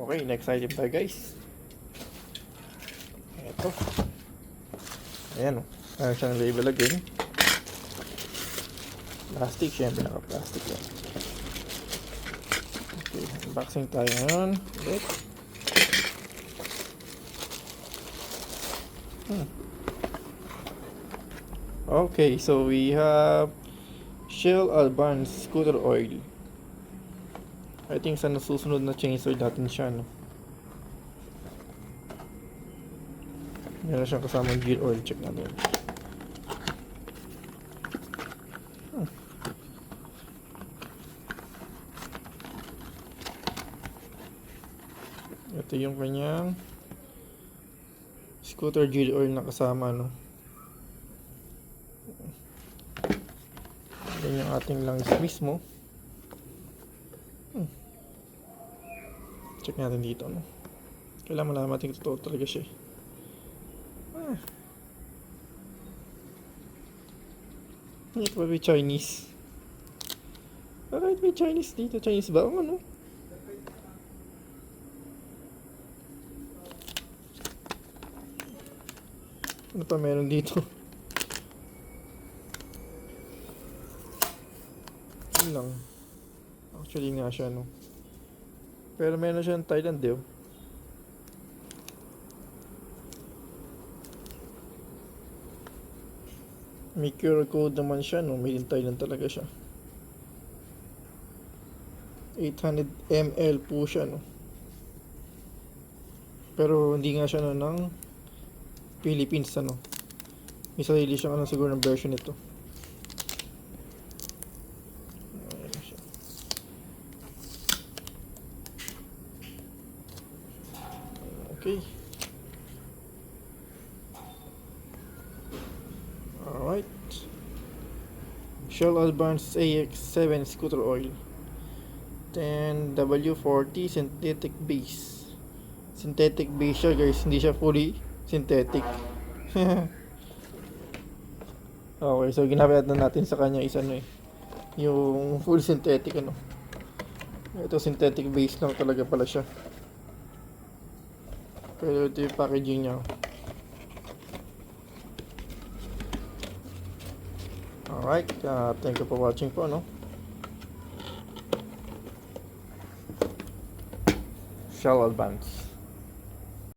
Okay, next item tayo guys. Ito. Ayan o. Meron siyang label again. Plastic, syempre naka-plastic yan. Okay, unboxing tayo ngayon. Ulit. Okay, so we have Shell Advanced Scooter Oil. I think sa nasusunod na change oil natin siya, no? Meron siyang kasamang gear oil. Check natin. Ito yung kanyang scooter gear oil na kasama, no? Yan yung ating langis mismo. Check natin dito, no? Kailangan malaman natin totoo talaga siya. It will be Chinese. Bakit may Chinese dito? Chinese ba? Ano? Ano pa meron dito? Yun lang. Actually nga siya, no? Pero meron siya ng Thailand, eh. May QR code naman siya, no? Made in Thailand talaga siya. 800 ml po siya, no? Pero hindi nga siya, no, ng Philippines, ano? May sarili siyang, ano, siguro ng version nito. Ayan siya. Okay. Alright. Shell Advanced AX7 Scooter Oil. 10W40 synthetic base. Synthetic base siya, guys. Hindi siya fully synthetic. Okay, so ginamit na natin sa kanya is ano, yung full synthetic, ano. Ito synthetic base lang talaga pala siya. Pero ito yung packaging niya. Alright, thank you for watching po, no? Shell Advance.